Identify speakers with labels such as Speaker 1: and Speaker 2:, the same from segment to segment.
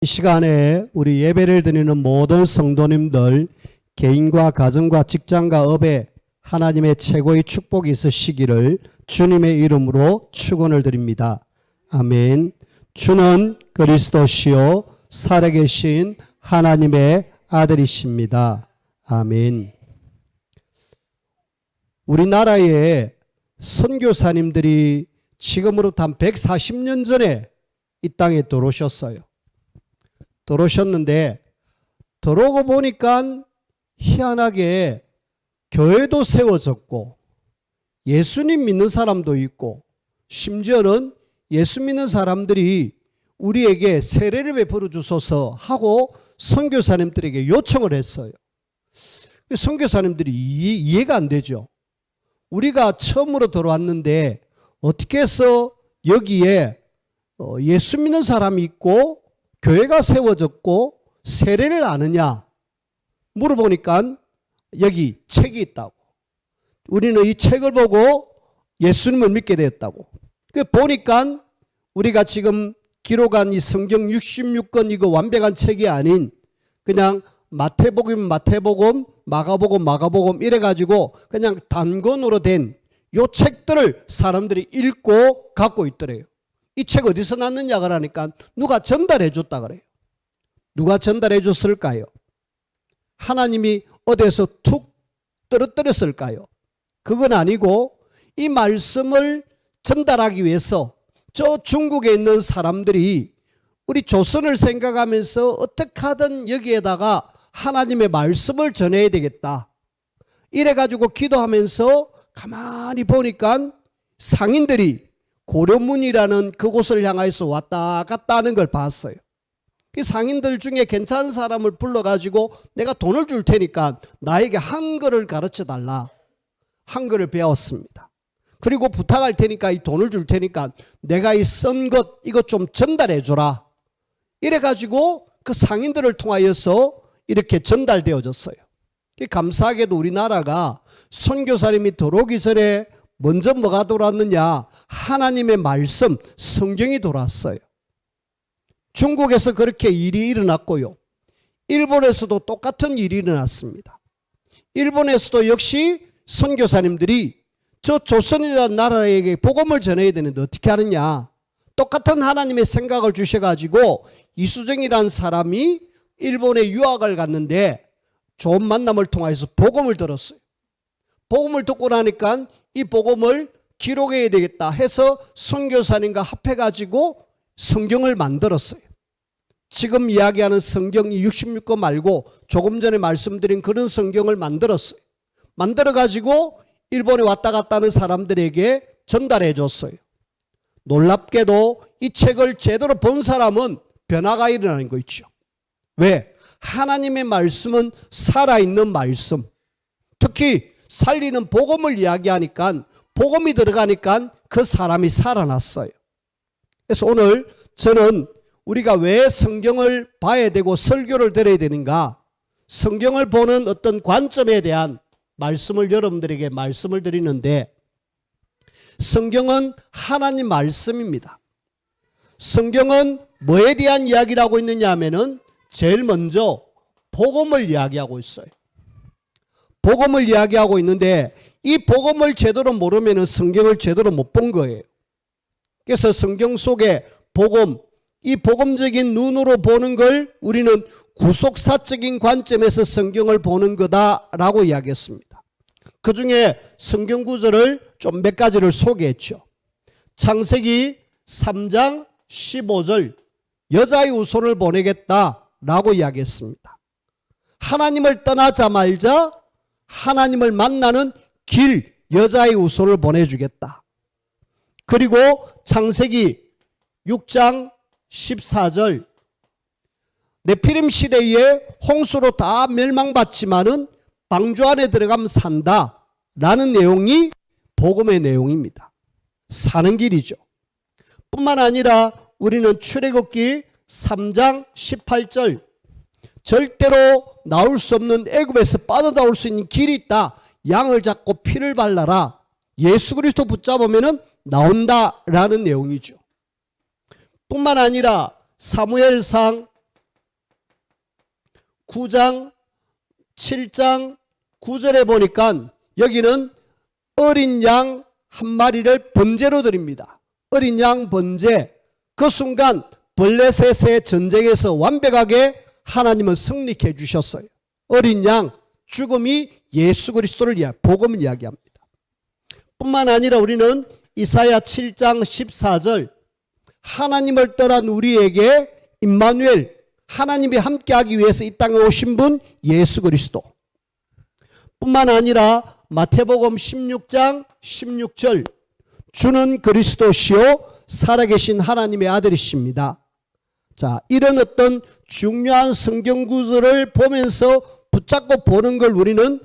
Speaker 1: 이 시간에 우리 예배를 드리는 모든 성도님들 개인과 가정과 직장과 업에 하나님의 최고의 축복이 있으시기를 주님의 이름으로 축원을 드립니다. 아멘. 주는 그리스도시요 살아계신 하나님의 아들이십니다. 아멘. 우리나라에 선교사님들이 지금으로부터 한 140년 전에 이 땅에 들어오셨어요. 들어오셨는데 들어오고 보니까 희한하게 교회도 세워졌고 예수님 믿는 사람도 있고 심지어는 예수 믿는 사람들이 우리에게 세례를 베풀어 주소서 하고 선교사님들에게 요청을 했어요. 선교사님들이 이해가 안 되죠. 우리가 처음으로 들어왔는데 어떻게 해서 여기에 예수 믿는 사람이 있고 교회가 세워졌고 세례를 아느냐 물어보니까 여기 책이 있다고. 우리는 이 책을 보고 예수님을 믿게 되었다고. 보니까 우리가 지금 기록한 이 성경 66권 이거 완벽한 책이 아닌 그냥 마태복음 마태복음 마가복음 마가복음 이래가지고 그냥 단권으로 된 요 책들을 사람들이 읽고 갖고 있더래요. 이 책 어디서 났느냐 그러니까 누가 전달해 줬다 그래요. 누가 전달해 줬을까요? 하나님이 어디서 툭 떨어뜨렸을까요? 그건 아니고 이 말씀을 전달하기 위해서 저 중국에 있는 사람들이 우리 조선을 생각하면서 어떻게 하든 여기에다가 하나님의 말씀을 전해야 되겠다. 이래가지고 기도하면서 가만히 보니까 상인들이 고려문이라는 그곳을 향해서 왔다 갔다 하는 걸 봤어요. 그 상인들 중에 괜찮은 사람을 불러가지고 내가 돈을 줄 테니까 나에게 한글을 가르쳐 달라. 한글을 배웠습니다. 그리고 부탁할 테니까 이 돈을 줄 테니까 내가 이 쓴 것 이것 좀 전달해 줘라. 이래가지고 그 상인들을 통하여서 이렇게 전달되어졌어요. 감사하게도 우리나라가 선교사님이 들어오기 전에 먼저 뭐가 돌았느냐? 하나님의 말씀, 성경이 돌았어요. 중국에서 그렇게 일이 일어났고요. 일본에서도 똑같은 일이 일어났습니다. 일본에서도 역시 선교사님들이 저 조선이라는 나라에게 복음을 전해야 되는데 어떻게 하느냐? 똑같은 하나님의 생각을 주셔가지고 이수정이라는 사람이 일본에 유학을 갔는데 좋은 만남을 통해서 복음을 들었어요. 복음을 듣고 나니까 이 복음을 기록해야 되겠다 해서 선교사님과 합해가지고 성경을 만들었어요. 지금 이야기하는 성경이 66권 말고 조금 전에 말씀드린 그런 성경을 만들었어요. 만들어가지고 일본에 왔다 갔다 하는 사람들에게 전달해 줬어요. 놀랍게도 이 책을 제대로 본 사람은 변화가 일어나는 거 있죠. 왜? 하나님의 말씀은 살아있는 말씀. 특히 살리는 복음을 이야기하니까 복음이 들어가니까 그 사람이 살아났어요. 그래서 오늘 저는 우리가 왜 성경을 봐야 되고 설교를 들어야 되는가? 성경을 보는 어떤 관점에 대한 말씀을 여러분들에게 말씀을 드리는데 성경은 하나님 말씀입니다. 성경은 뭐에 대한 이야기를 하고 있느냐 하면은 제일 먼저 복음을 이야기하고 있어요. 복음을 이야기하고 있는데 이 복음을 제대로 모르면 성경을 제대로 못 본 거예요. 그래서 성경 속에 복음, 이 복음적인 눈으로 보는 걸 우리는 구속사적인 관점에서 성경을 보는 거다라고 이야기했습니다. 그 중에 성경 구절을 좀 몇 가지를 소개했죠. 창세기 3장 15절 여자의 후손을 보내겠다라고 이야기했습니다. 하나님을 떠나자마자 하나님을 만나는 길 여자의 후손을 보내주겠다. 그리고 창세기 6장 14절 네피림 시대에 홍수로 다 멸망받지만은 방주 안에 들어가면 산다 라는 내용이 복음의 내용입니다. 사는 길이죠. 뿐만 아니라 우리는 출애굽기 3장 18절 절대로 나올 수 없는 애굽에서 빠져나올 수 있는 길이 있다. 양을 잡고 피를 발라라. 예수 그리스도 붙잡으면 나온다라는 내용이죠. 뿐만 아니라 사무엘상 9장 7장 9절에 보니까 여기는 어린 양 한 마리를 번제로 드립니다. 어린 양 번제. 그 순간 블레셋의 전쟁에서 완벽하게 하나님은 승리케 해주셨어요. 어린 양 죽음이 예수 그리스도를 복음을 이야기합니다. 뿐만 아니라 우리는 이사야 7장 14절 하나님을 떠난 우리에게 임마누엘 하나님이 함께하기 위해서 이 땅에 오신 분 예수 그리스도. 뿐만 아니라 마태복음 16장 16절 주는 그리스도시요 살아계신 하나님의 아들이십니다. 자, 이런 어떤 중요한 성경 구절을 보면서 붙잡고 보는 걸 우리는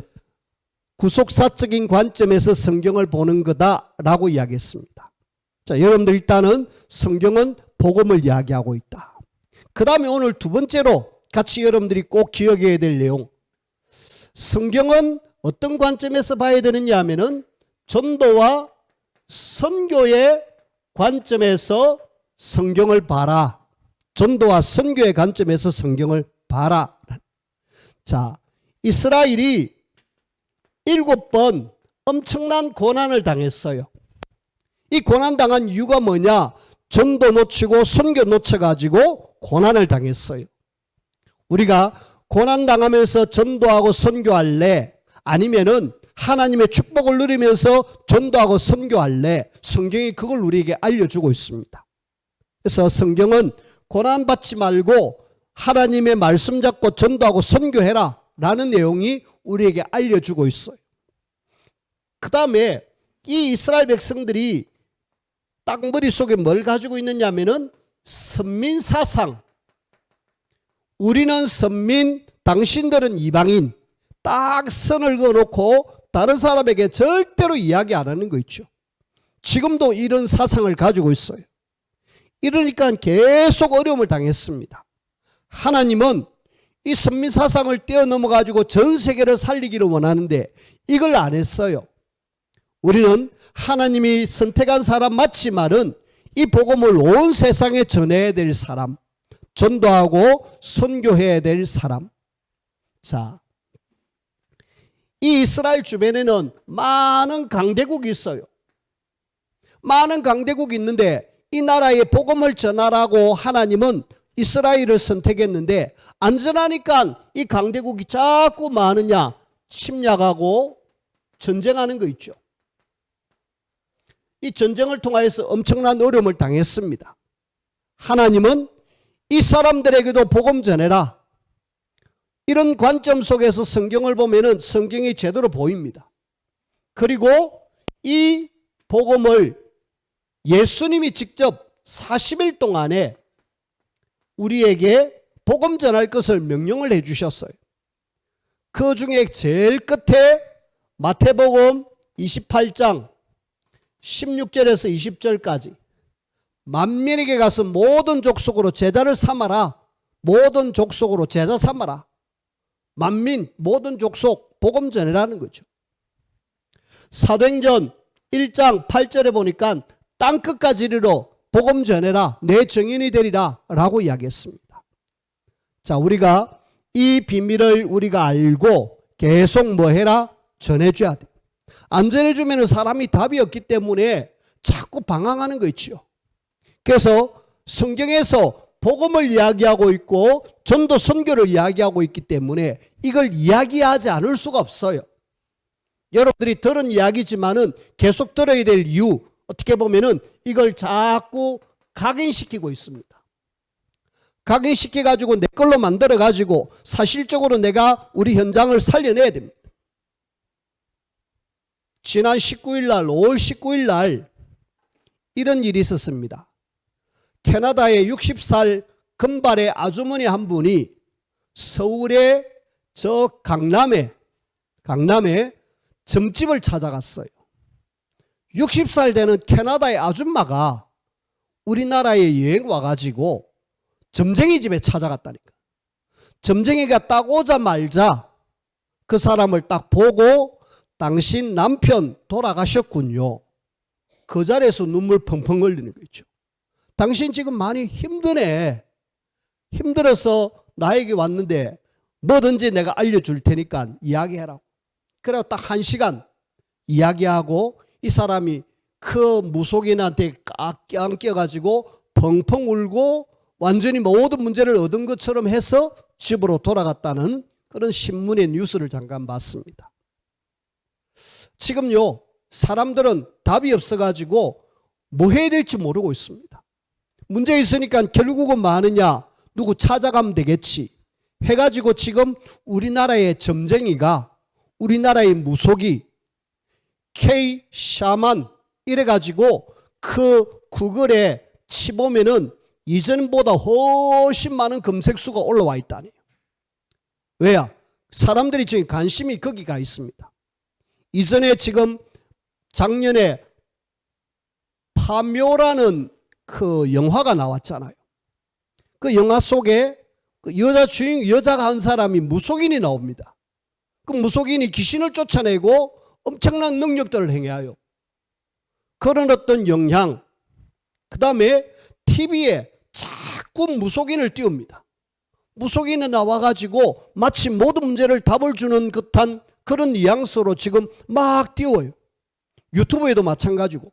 Speaker 1: 구속사적인 관점에서 성경을 보는 거다라고 이야기했습니다. 자, 여러분들 일단은 성경은 복음을 이야기하고 있다. 그 다음에 오늘 두 번째로 같이 여러분들이 꼭 기억해야 될 내용. 성경은 어떤 관점에서 봐야 되느냐 하면은 전도와 선교의 관점에서 성경을 봐라. 전도와 선교의 관점에서 성경을 봐라. 자, 이스라엘이 7번 엄청난 고난을 당했어요. 이 고난당한 이유가 뭐냐? 전도 놓치고 선교 놓쳐가지고 고난을 당했어요. 우리가 고난당하면서 전도하고 선교할래? 아니면은 하나님의 축복을 누리면서 전도하고 선교할래? 성경이 그걸 우리에게 알려주고 있습니다. 그래서 성경은 고난받지 말고 하나님의 말씀 잡고 전도하고 선교해라 라는 내용이 우리에게 알려주고 있어요. 그 다음에 이 이스라엘 백성들이 딱 머릿속에 뭘 가지고 있느냐 하면은 선민사상. 우리는 선민, 당신들은 이방인. 딱 선을 그어놓고 다른 사람에게 절대로 이야기 안 하는 거 있죠. 지금도 이런 사상을 가지고 있어요. 이러니까 계속 어려움을 당했습니다. 하나님은 이 선민사상을 뛰어넘어 가지고 전 세계를 살리기를 원하는데 이걸 안 했어요. 우리는 하나님이 선택한 사람 맞지만은 이 복음을 온 세상에 전해야 될 사람, 전도하고 선교해야 될 사람. 자, 이 이스라엘 주변에는 많은 강대국이 있어요. 많은 강대국이 있는데 이 나라에 복음을 전하라고 하나님은 이스라엘을 선택했는데 안전하니까 이 강대국이 자꾸 많으냐? 침략하고 전쟁하는 거 있죠. 이 전쟁을 통해서 엄청난 어려움을 당했습니다. 하나님은 이 사람들에게도 복음 전해라. 이런 관점 속에서 성경을 보면은 성경이 제대로 보입니다. 그리고 이 복음을 예수님이 직접 40일 동안에 우리에게 복음 전할 것을 명령을 해 주셨어요. 그 중에 제일 끝에 마태복음 28장 16절에서 20절까지 만민에게 가서 모든 족속으로 제자를 삼아라. 모든 족속으로 제자 삼아라. 만민, 모든 족속, 복음 전해라는 거죠. 사도행전 1장 8절에 보니까 땅끝까지 이르러 복음 전해라. 내 증인이 되리라 라고 이야기했습니다. 자, 우리가 이 비밀을 우리가 알고 계속 뭐 해라? 전해줘야 돼. 안 전해주면 사람이 답이 없기 때문에 자꾸 방황하는 거 있죠. 그래서 성경에서 복음을 이야기하고 있고 전도 선교를 이야기하고 있기 때문에 이걸 이야기하지 않을 수가 없어요. 여러분들이 들은 이야기지만은 계속 들어야 될 이유, 어떻게 보면은 이걸 자꾸 각인시키고 있습니다. 각인시켜가지고 내 걸로 만들어가지고 사실적으로 내가 우리 현장을 살려내야 됩니다. 지난 19일 날, 5월 19일 날 이런 일이 있었습니다. 캐나다의 60살 금발의 아주머니 한 분이 서울의 저 강남에 점집을 찾아갔어요. 60살 되는 캐나다의 아줌마가 우리나라에 여행 와가지고 점쟁이 집에 찾아갔다니까. 점쟁이가 딱 오자마자 그 사람을 딱 보고 당신 남편 돌아가셨군요. 그 자리에서 눈물 펑펑 흘리는 거 있죠. 당신 지금 많이 힘드네. 힘들어서 나에게 왔는데 뭐든지 내가 알려줄 테니까 이야기해라. 그래서 딱 1시간 이야기하고 이 사람이 그 무속인한테 껴가지고 펑펑 울고 완전히 모든 문제를 얻은 것처럼 해서 집으로 돌아갔다는 그런 신문의 뉴스를 잠깐 봤습니다. 지금요, 사람들은 답이 없어가지고 뭐 해야 될지 모르고 있습니다. 문제 있으니까 결국은 뭐 하느냐, 누구 찾아가면 되겠지 해가지고 지금 우리나라의 점쟁이가, 우리나라의 무속이 K 샤만 이래가지고 그 구글에 치보면은 이전보다 훨씬 많은 검색수가 올라와 있다니. 왜야? 사람들이 지금 관심이 거기가 있습니다. 이전에 지금 작년에 파묘라는 그 영화가 나왔잖아요. 그 영화 속에 그 여자가 한 사람이 무속인이 나옵니다. 그 무속인이 귀신을 쫓아내고 엄청난 능력들을 행해요. 그런 어떤 영향, 그 다음에 TV에 자꾸 무속인을 띄웁니다. 무속인이 나와가지고 마치 모든 문제를 답을 주는 듯한 그런 뉘앙스로 지금 막 띄워요. 유튜브에도 마찬가지고.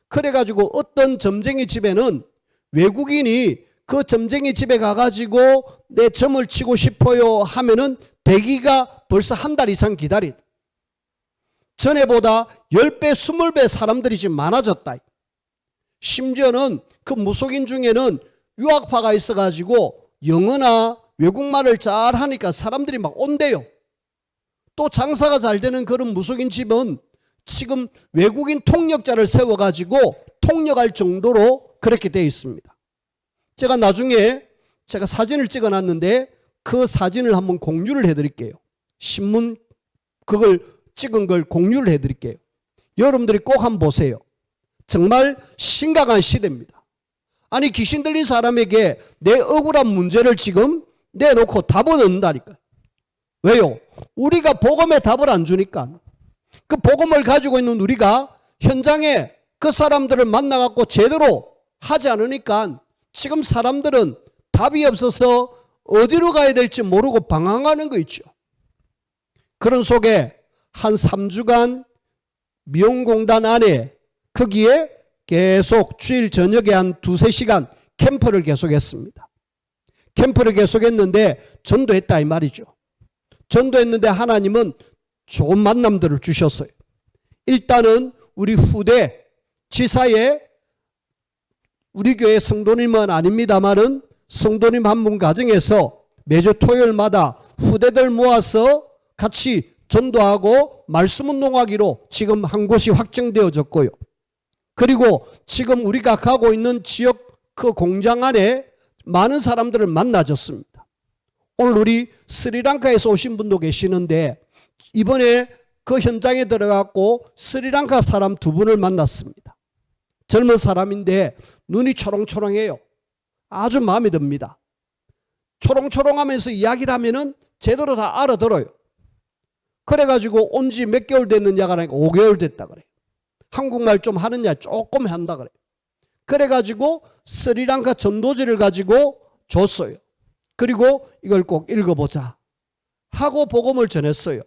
Speaker 1: 그래가지고 어떤 점쟁이 집에는 외국인이 그 점쟁이 집에 가가지고 내 점을 치고 싶어요 하면은 대기가 벌써 한 달 이상 기다린. 전에보다 10배, 20배 사람들이 지금 많아졌다. 심지어는 그 무속인 중에는 유학파가 있어가지고 영어나 외국말을 잘 하니까 사람들이 막 온대요. 또 장사가 잘 되는 그런 무속인 집은 지금 외국인 통역자를 세워가지고 통역할 정도로 그렇게 되어 있습니다. 제가 나중에 제가 사진을 찍어놨는데 그 사진을 한번 공유를 해드릴게요. 신문 그걸 찍은 걸 공유를 해드릴게요. 여러분들이 꼭 한번 보세요. 정말 심각한 시대입니다. 아니 귀신 들린 사람에게 내 억울한 문제를 지금 내놓고 답을 얻는다니까. 왜요? 우리가 복음에 답을 안 주니까. 그 복음을 가지고 있는 우리가 현장에 그 사람들을 만나갖고 제대로 하지 않으니까 지금 사람들은 답이 없어서 어디로 가야 될지 모르고 방황하는 거 있죠. 그런 속에 한 3주간 미용공단 안에 거기에 계속 주일 저녁에 한 2-3시간 캠프를 계속했습니다. 캠프를 계속했는데 전도했다 이 말이죠. 전도했는데 하나님은 좋은 만남들을 주셨어요. 일단은 우리 후대 지사에 우리 교회 성도님은 아닙니다만은 성도님 한 분 가정에서 매주 토요일마다 후대들 모아서 같이 전도하고 말씀 운동하기로 지금 한 곳이 확정되어졌고요. 그리고 지금 우리가 가고 있는 지역 그 공장 안에 많은 사람들을 만나줬습니다. 오늘 우리 스리랑카에서 오신 분도 계시는데 이번에 그 현장에 들어갔고 스리랑카 사람 2분을 만났습니다. 젊은 사람인데 눈이 초롱초롱해요. 아주 마음에 듭니다. 초롱초롱하면서 이야기를 하면은 제대로 다 알아들어요. 그래가지고 온 지 몇 개월 됐느냐가 아니라 5개월 됐다 그래요. 한국말 좀 하느냐 조금 한다 그래요. 그래가지고 스리랑카 전도지를 가지고 줬어요. 그리고 이걸 꼭 읽어보자 하고 복음을 전했어요.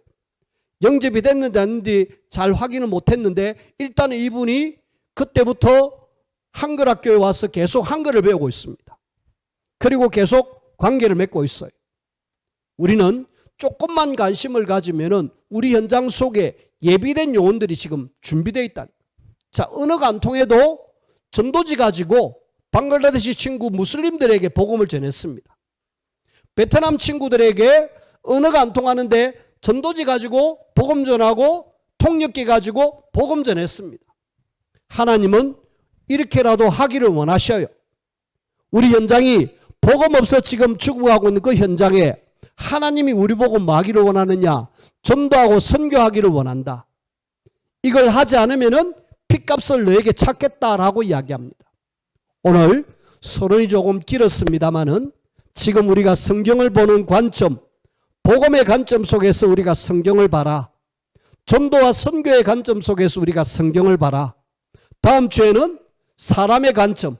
Speaker 1: 영접이 됐는지 아닌지 잘 확인을 못했는데 일단은 이분이 그때부터 한글학교에 와서 계속 한글을 배우고 있습니다. 그리고 계속 관계를 맺고 있어요. 우리는 조금만 관심을 가지면은 우리 현장 속에 예비된 요원들이 지금 준비되어 있다. 자, 언어가 안 통해도 전도지 가지고 방글라데시 친구 무슬림들에게 복음을 전했습니다. 베트남 친구들에게 언어가 안 통하는데 전도지 가지고 복음 전하고 통역기 가지고 복음 전했습니다. 하나님은 이렇게라도 하기를 원하셔요. 우리 현장이 복음 없어 지금 죽어가고 있는 그 현장에 하나님이 우리 보고 뭐 하기를 원하느냐? 전도하고 선교하기를 원한다. 이걸 하지 않으면은 핏값을 너에게 찾겠다라고 이야기합니다. 오늘 서론이 조금 길었습니다만은 지금 우리가 성경을 보는 관점, 복음의 관점 속에서 우리가 성경을 봐라. 전도와 선교의 관점 속에서 우리가 성경을 봐라. 다음 주에는 사람의 관점,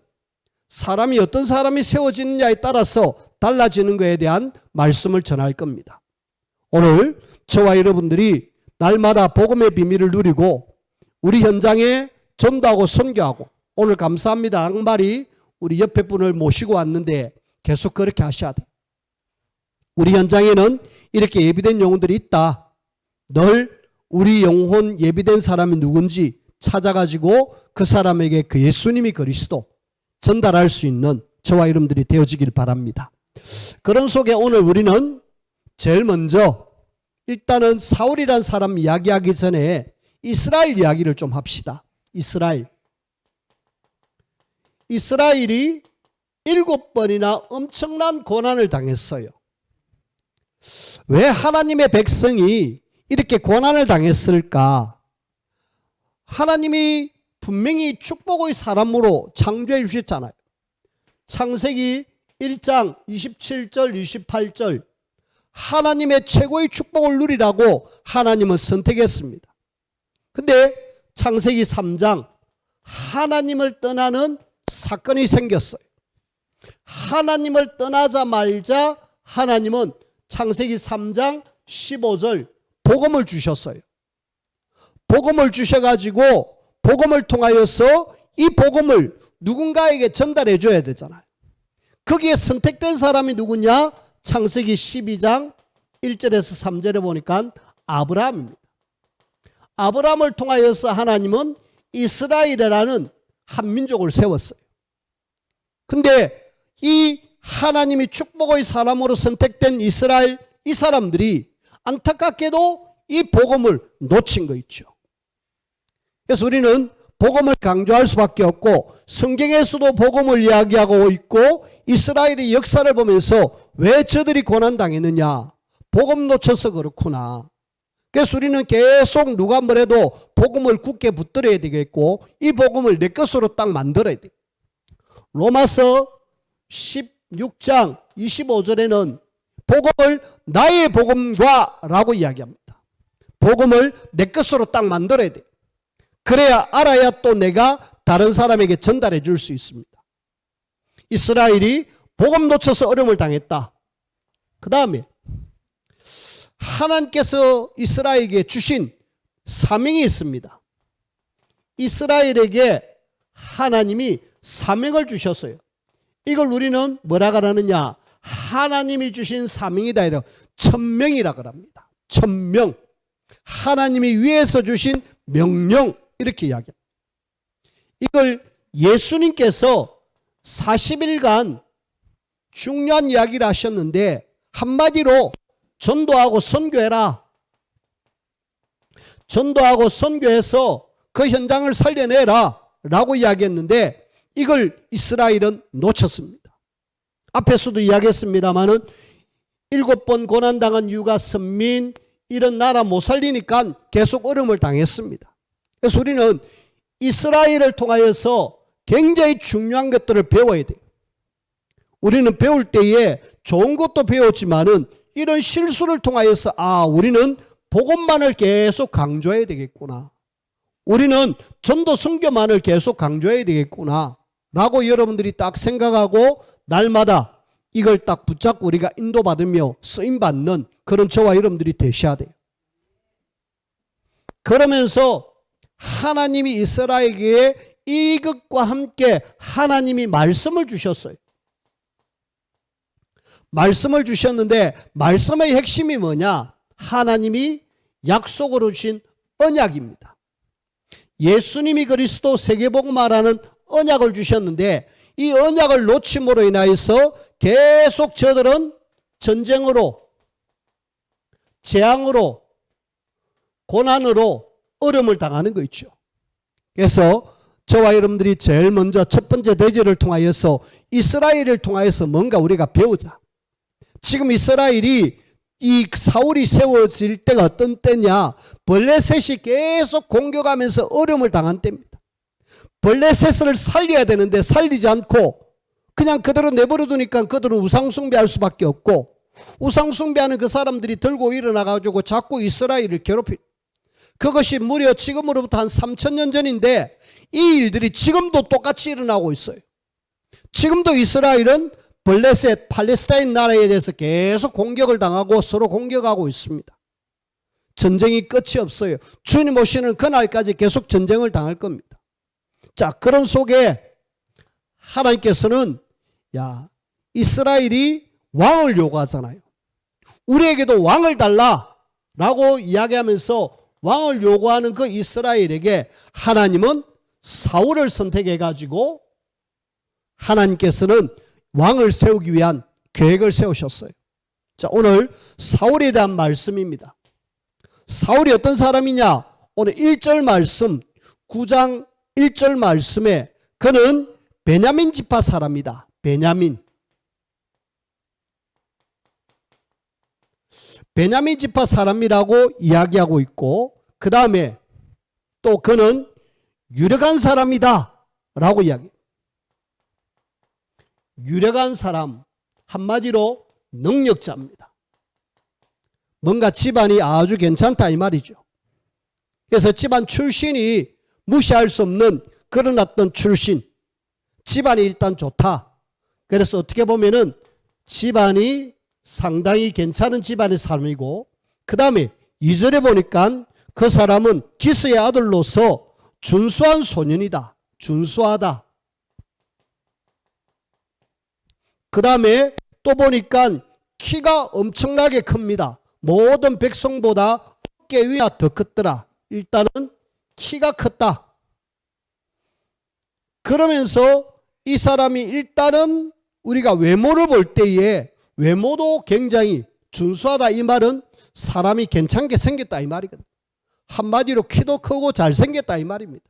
Speaker 1: 사람이 어떤 사람이 세워지느냐에 따라서 달라지는 것에 대한 말씀을 전할 겁니다. 오늘 저와 여러분들이 날마다 복음의 비밀을 누리고 우리 현장에 전도하고 선교하고, 오늘 감사합니다. 악말이 우리 옆에 분을 모시고 왔는데 계속 그렇게 하셔야 돼요. 우리 현장에는 이렇게 예비된 영혼들이 있다. 늘 우리 영혼 예비된 사람이 누군지 찾아가지고 그 사람에게 그 예수님이 그리스도 전달할 수 있는 저와 여러분들이 되어지길 바랍니다. 그런 속에 오늘 우리는 제일 먼저 일단은 사울이란 사람 이야기하기 전에 이스라엘 이야기를 좀 합시다. 이스라엘이 7번이나 엄청난 고난을 당했어요. 왜 하나님의 백성이 이렇게 고난을 당했을까? 하나님이 분명히 축복의 사람으로 창조해 주셨잖아요. 창세기 1장 27절 28절 하나님의 최고의 축복을 누리라고 하나님은 선택했습니다. 근데 창세기 3장 하나님을 떠나는 사건이 생겼어요. 하나님을 떠나자마자 하나님은 창세기 3장 15절 복음을 주셨어요. 복음을 주셔가지고 복음을 통하여서 이 복음을 누군가에게 전달해 줘야 되잖아요. 거기에 선택된 사람이 누구냐? 창세기 12장 1절에서 3절에 보니까 아브라함입니다. 아브라함을 통하여서 하나님은 이스라엘이라는 한 민족을 세웠어요. 근데 이 하나님이 축복의 사람으로 선택된 이스라엘 이 사람들이 안타깝게도 이 복음을 놓친 거 있죠. 그래서 우리는 복음을 강조할 수밖에 없고 성경에서도 복음을 이야기하고 있고 이스라엘의 역사를 보면서 왜 저들이 고난당했느냐? 복음 놓쳐서 그렇구나. 그래서 우리는 계속 누가 뭐래도 복음을 굳게 붙들어야 되겠고 이 복음을 내 것으로 딱 만들어야 돼. 로마서 16장 25절에는 복음을 나의 복음과 라고 이야기합니다. 복음을 내 것으로 딱 만들어야 돼. 그래야 알아야 또 내가 다른 사람에게 전달해 줄 수 있습니다. 이스라엘이 복음 놓쳐서 어려움을 당했다. 그 다음에 하나님께서 이스라엘에게 주신 사명이 있습니다. 이스라엘에게 하나님이 사명을 주셨어요. 이걸 우리는 뭐라 그러느냐? 하나님이 주신 사명이다. 이라고 천명이라고 합니다. 천명. 하나님이 위에서 주신 명령 이렇게 이야기합니다. 이걸 예수님께서 40일간 중요한 이야기를 하셨는데 한마디로 전도하고 선교해라. 전도하고 선교해서 그 현장을 살려내라 라고 이야기했는데 이걸 이스라엘은 놓쳤습니다. 앞에서도 이야기했습니다마는 7번 고난당한 이유가 선민 이런 나라 못 살리니까 계속 어려움을 당했습니다. 그래서 우리는 이스라엘을 통하여서 굉장히 중요한 것들을 배워야 돼요. 우리는 배울 때에 좋은 것도 배웠지만은 이런 실수를 통하여서 우리는 복음만을 계속 강조해야 되겠구나. 우리는 전도 선교만을 계속 강조해야 되겠구나. 라고 여러분들이 딱 생각하고 날마다 이걸 딱 붙잡고 우리가 인도받으며 쓰임받는 그런 저와 여러분들이 되셔야 돼요. 그러면서 하나님이 이스라엘에게 이것과 함께 하나님이 말씀을 주셨어요. 말씀을 주셨는데 말씀의 핵심이 뭐냐? 하나님이 약속으로 주신 언약입니다. 예수님이 그리스도 세계복음화라는 언약을 주셨는데 이 언약을 놓침으로 인하여서 계속 저들은 전쟁으로, 재앙으로, 고난으로 어려움을 당하는 거 있죠. 그래서 저와 여러분들이 제일 먼저 첫 번째 대지를 통하여서 이스라엘을 통하여서 뭔가 우리가 배우자. 지금 이스라엘이 이 사울이 세워질 때가 어떤 때냐? 블레셋이 계속 공격하면서 어려움을 당한 때입니다. 블레셋을 살려야 되는데 살리지 않고 그냥 그대로 내버려 두니까 그들은 우상숭배할 수밖에 없고 우상숭배하는 그 사람들이 들고 일어나가지고 자꾸 이스라엘을 괴롭힙니다. 그것이 무려 지금으로부터 한 3000년 전인데 이 일들이 지금도 똑같이 일어나고 있어요. 지금도 이스라엘은 블레셋 팔레스타인 나라에 대해서 계속 공격을 당하고 서로 공격하고 있습니다. 전쟁이 끝이 없어요. 주님 오시는 그날까지 계속 전쟁을 당할 겁니다. 자, 그런 속에 하나님께서는 이스라엘이 왕을 요구하잖아요. 우리에게도 왕을 달라라고 이야기하면서 왕을 요구하는 그 이스라엘에게 하나님은 사울을 선택해가지고 하나님께서는 왕을 세우기 위한 계획을 세우셨어요. 자, 오늘 사울에 대한 말씀입니다. 사울이 어떤 사람이냐? 오늘 1절 말씀, 9장 1절 말씀에 그는 베냐민 지파 사람이다. 베냐민 지파 사람이라고 이야기하고 있고, 그 다음에 또 그는 유력한 사람이다 라고 이야기해요. 유력한 사람, 한마디로 능력자입니다. 뭔가 집안이 아주 괜찮다 이 말이죠. 그래서 집안 출신이 무시할 수 없는 그런 어떤 출신, 집안이 일단 좋다. 그래서 어떻게 보면은 집안이 상당히 괜찮은 집안의 사람이고, 그 다음에 2절에 보니까 그 사람은 기스의 아들로서 준수한 소년이다. 준수하다. 그 다음에 또 보니까 키가 엄청나게 큽니다. 모든 백성보다 어깨 위가 더 컸더라. 일단은 키가 컸다. 그러면서 이 사람이 일단은 우리가 외모를 볼 때에 외모도 굉장히 준수하다. 이 말은 사람이 괜찮게 생겼다 이 말이거든. 한마디로 키도 크고 잘생겼다 이 말입니다.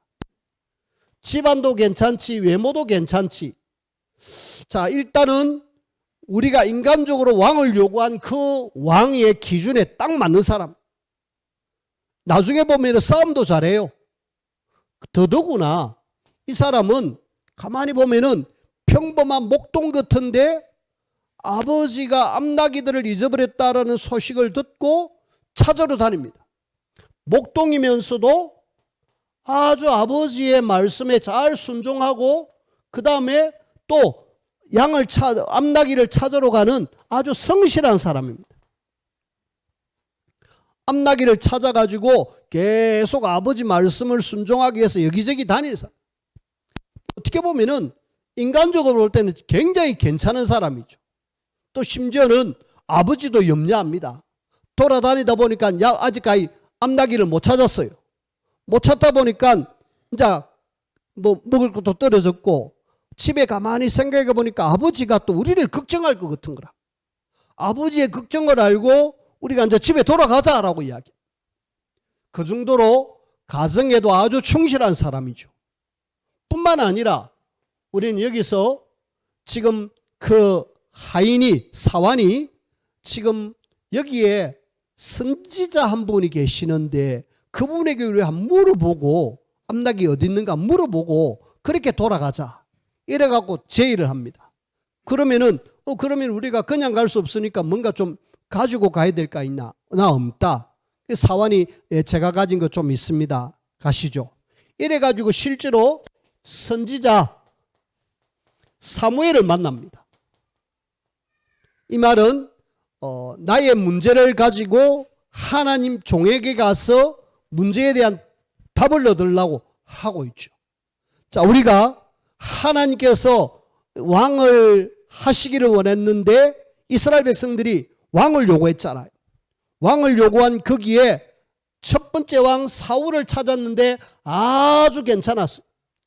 Speaker 1: 집안도 괜찮지, 외모도 괜찮지. 자, 일단은 우리가 인간적으로 왕을 요구한 그 왕의 기준에 딱 맞는 사람. 나중에 보면 싸움도 잘해요. 더더구나 이 사람은 가만히 보면은 평범한 목동 같은데 아버지가 암나기들을 잊어버렸다라는 소식을 듣고 찾으러 다닙니다. 목동이면서도 아주 아버지의 말씀에 잘 순종하고, 그 다음에 또 암나기를 찾으러 가는 아주 성실한 사람입니다. 암나기를 찾아가지고 계속 아버지 말씀을 순종하기 위해서 여기저기 다니는 사람. 어떻게 보면은 인간적으로 볼 때는 굉장히 괜찮은 사람이죠. 또 심지어는 아버지도 염려합니다. 돌아다니다 보니까 아직까지 암나기를 못 찾았어요. 못 찾다 보니까 이제 뭐 먹을 것도 떨어졌고, 집에 가만히 생각해 보니까 아버지가 또 우리를 걱정할 것 같은 거라. 아버지의 걱정을 알고 우리가 이제 집에 돌아가자라고 이야기. 그 정도로 가정에도 아주 충실한 사람이죠. 뿐만 아니라 우리는 여기서 지금 그 사완이 지금 여기에 선지자 한 분이 계시는데 그분에게 우리가 물어보고 암나기 어디 있는가 물어보고 그렇게 돌아가자. 이래갖고 제의를 합니다. 그러면 우리가 그냥 갈 수 없으니까 뭔가 좀 가지고 가야 될 거 있나? 나 없다. 사완이 제가 가진 거 좀 있습니다. 가시죠. 이래가지고 실제로 선지자 사무엘을 만납니다. 이 말은 나의 문제를 가지고 하나님 종에게 가서 문제에 대한 답을 얻으려고 하고 있죠. 자, 우리가 하나님께서 왕을 하시기를 원했는데 이스라엘 백성들이 왕을 요구했잖아요. 왕을 요구한 거기에 첫 번째 왕 사울을 찾았는데 아주 괜찮았어요.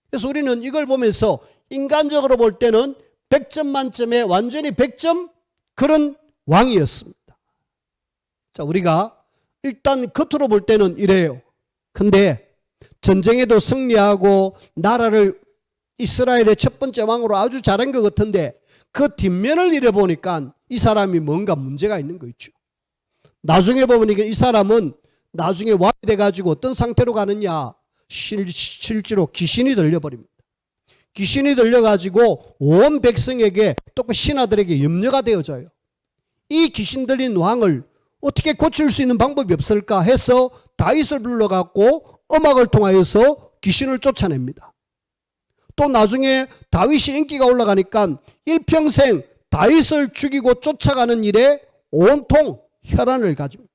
Speaker 1: 그래서 우리는 이걸 보면서 인간적으로 볼 때는 100점 만점에 완전히 100점 그런 왕이었습니다. 자, 우리가 일단 겉으로 볼 때는 이래요. 근데 전쟁에도 승리하고 나라를 이스라엘의 첫 번째 왕으로 아주 잘한 것 같은데 그 뒷면을 잃어보니까 이 사람이 뭔가 문제가 있는 거 있죠. 나중에 보니까 이 사람은 나중에 왕이 돼가지고 어떤 상태로 가느냐, 실제로 귀신이 들려버립니다. 귀신이 들려가지고 온 백성에게 또 신하들에게 염려가 되어져요. 이 귀신 들린 왕을 어떻게 고칠 수 있는 방법이 없을까 해서 다윗을 불러갖고 음악을 통하여서 귀신을 쫓아냅니다. 또 나중에 다윗이 인기가 올라가니까 일평생 다윗을 죽이고 쫓아가는 일에 온통 혈안을 가집니다.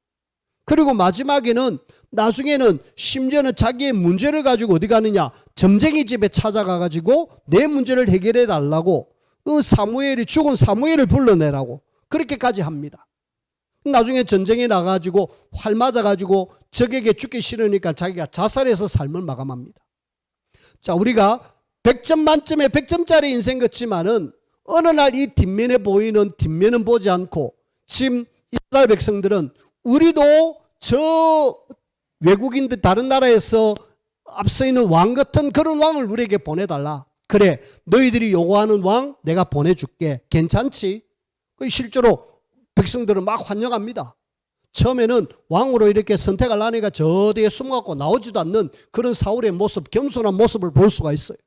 Speaker 1: 그리고 마지막에는 나중에는 심지어는 자기의 문제를 가지고 어디 가느냐, 점쟁이 집에 찾아가 가지고 내 문제를 해결해 달라고 사무엘이 죽은 사무엘을 불러내라고 그렇게까지 합니다. 나중에 전쟁에 나가지고 활 맞아가지고 적에게 죽기 싫으니까 자기가 자살해서 삶을 마감합니다. 자, 우리가 100점 만점에 100점짜리 인생 같지만은 어느 날 이 뒷면에 보이는 뒷면은 보지 않고 지금 이스라엘 백성들은 우리도 저 외국인들 다른 나라에서 앞서 있는 왕 같은 그런 왕을 우리에게 보내달라. 그래, 너희들이 요구하는 왕 내가 보내줄게. 괜찮지? 실제로 백성들은 막 환영합니다. 처음에는 왕으로 이렇게 선택하려니까 저 뒤에 숨어갖고 나오지도 않는 그런 사울의 모습, 겸손한 모습을 볼 수가 있어요.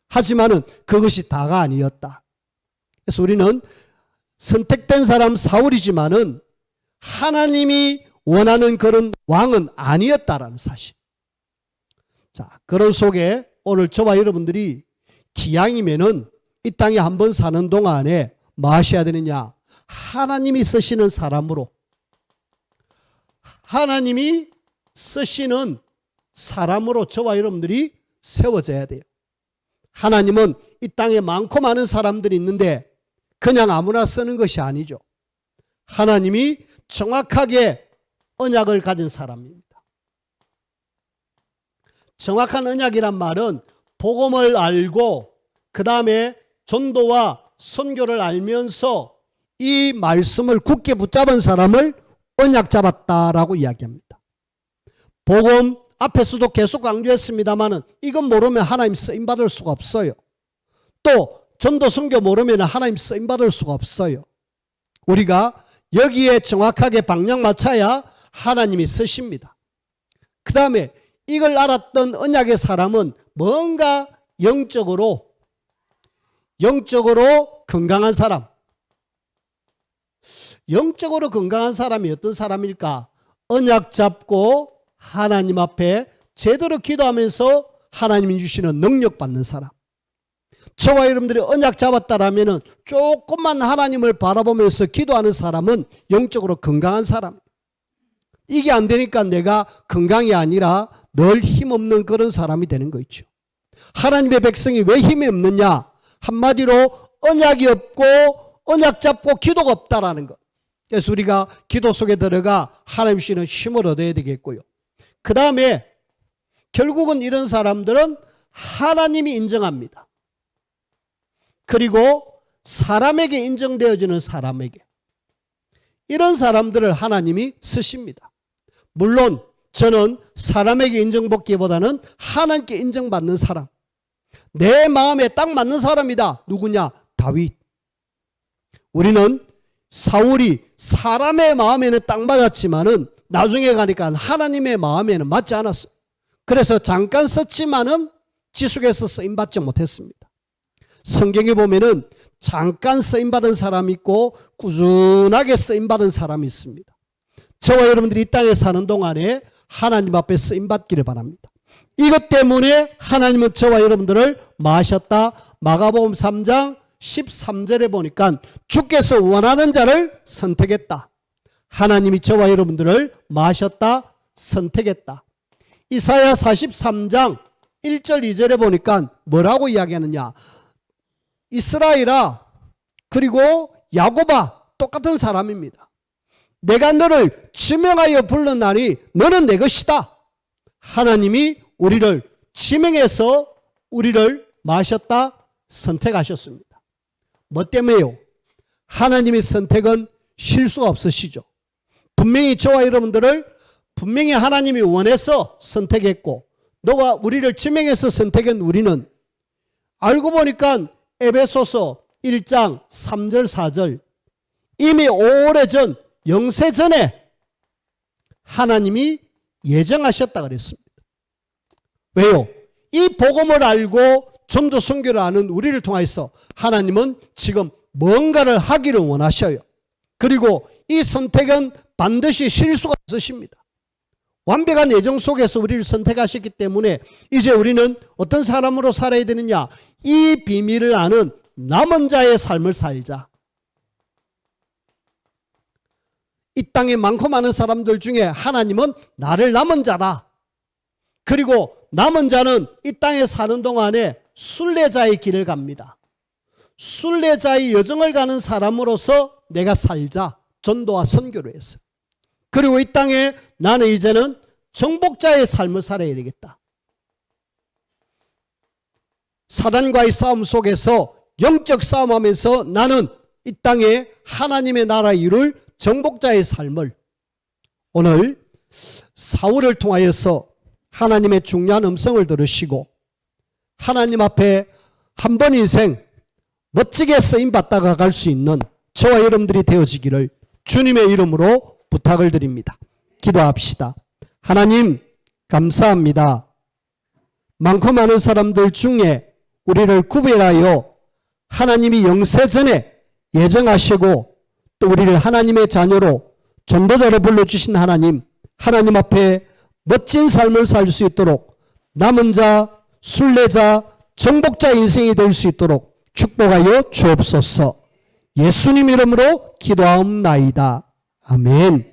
Speaker 1: 하지만은 그것이 다가 아니었다. 그래서 우리는 선택된 사람 사울이지만은 하나님이 원하는 그런 왕은 아니었다라는 사실. 자, 그런 속에 오늘 저와 여러분들이 기왕이면은 이 땅에 한번 사는 동안에 뭐 하셔야 되느냐? 하나님이 쓰시는 사람으로, 하나님이 쓰시는 사람으로 저와 여러분들이 세워져야 돼요. 하나님은 이 땅에 많고 많은 사람들이 있는데 그냥 아무나 쓰는 것이 아니죠. 하나님이 정확하게 언약을 가진 사람입니다. 정확한 언약이란 말은 복음을 알고 그 다음에 전도와 선교를 알면서 이 말씀을 굳게 붙잡은 사람을 언약 잡았다라고 이야기합니다. 복음 앞에서도 계속 강조했습니다만은 이건 모르면 하나님 쓰임 받을 수가 없어요. 또 전도 선교 모르면 하나님 쓰임 받을 수가 없어요. 우리가 여기에 정확하게 방향 맞춰야 하나님이 쓰십니다. 그 다음에 이걸 알았던 언약의 사람은 뭔가 영적으로 건강한 사람. 영적으로 건강한 사람이 어떤 사람일까? 언약 잡고 하나님 앞에 제대로 기도하면서 하나님이 주시는 능력 받는 사람. 저와 여러분들이 언약 잡았다라면 조금만 하나님을 바라보면서 기도하는 사람은 영적으로 건강한 사람. 이게 안 되니까 내가 건강이 아니라 늘 힘없는 그런 사람이 되는 거 있죠. 하나님의 백성이 왜 힘이 없느냐? 한마디로 언약이 없고 언약 잡고 기도가 없다라는 것. 그래서 우리가 기도 속에 들어가 하나님 주시는 힘을 얻어야 되겠고요. 그 다음에 결국은 이런 사람들은 하나님이 인정합니다. 그리고 사람에게 인정되어지는 사람에게. 이런 사람들을 하나님이 쓰십니다. 물론 저는 사람에게 인정받기보다는 하나님께 인정받는 사람. 내 마음에 딱 맞는 사람이다. 누구냐? 다윗. 우리는 사울이 사람의 마음에는 딱 맞았지만은 나중에 가니까 하나님의 마음에는 맞지 않았어요. 그래서 잠깐 썼지만은 지속해서 쓰임받지 못했습니다. 성경에 보면은 잠깐 쓰임받은 사람이 있고 꾸준하게 쓰임받은 사람이 있습니다. 저와 여러분들이 이 땅에 사는 동안에 하나님 앞에 쓰임받기를 바랍니다. 이것 때문에 하나님은 저와 여러분들을 마셨다. 마가복음 3장 13절에 보니까 주께서 원하는 자를 선택했다. 하나님이 저와 여러분들을 마셨다, 선택했다. 이사야 43장 1절 2절에 보니까 뭐라고 이야기하느냐? 이스라엘아 그리고 야곱아 똑같은 사람입니다. 내가 너를 지명하여 불렀나니 너는 내 것이다. 하나님이 우리를 지명해서 우리를 마셨다, 선택하셨습니다. 뭐 때문에요? 하나님의 선택은 실수가 없으시죠. 분명히 저와 여러분들을 분명히 하나님이 원해서 선택했고 너와 우리를 지명해서 선택한 우리는 알고 보니까 에베소서 1장 3절 4절 이미 오래전 영세 전에 하나님이 예정하셨다 그랬습니다. 왜요? 이 복음을 알고 전도 선교를 아는 우리를 통해서 하나님은 지금 뭔가를 하기를 원하셔요. 그리고 이 선택은 반드시 실수가 없으십니다. 완벽한 예정 속에서 우리를 선택하셨기 때문에 이제 우리는 어떤 사람으로 살아야 되느냐? 이 비밀을 아는 남은 자의 삶을 살자. 이 땅에 많고 많은 사람들 중에 하나님은 나를 남은 자다. 그리고 남은 자는 이 땅에 사는 동안에 순례자의 길을 갑니다. 순례자의 여정을 가는 사람으로서 내가 살자. 전도와 선교를 했어. 그리고 이 땅에 나는 이제는 정복자의 삶을 살아야 되겠다. 사단과의 싸움 속에서 영적 싸움하면서 나는 이 땅에 하나님의 나라 이룰 정복자의 삶을, 오늘 사울을 통하여서 하나님의 중요한 음성을 들으시고 하나님 앞에 한 번 인생 멋지게 쓰임받다가 갈 수 있는 저와 여러분들이 되어지기를 주님의 이름으로 부탁을 드립니다. 기도합시다. 하나님 감사합니다. 많고 많은 사람들 중에 우리를 구별하여 하나님이 영세전에 예정하시고 또 우리를 하나님의 자녀로 전도자로 불러주신 하나님, 하나님 앞에 멋진 삶을 살 수 있도록 남은 자, 순례자, 정복자 인생이 될 수 있도록 축복하여 주옵소서. 예수님 이름으로 기도하옵나이다. 아멘.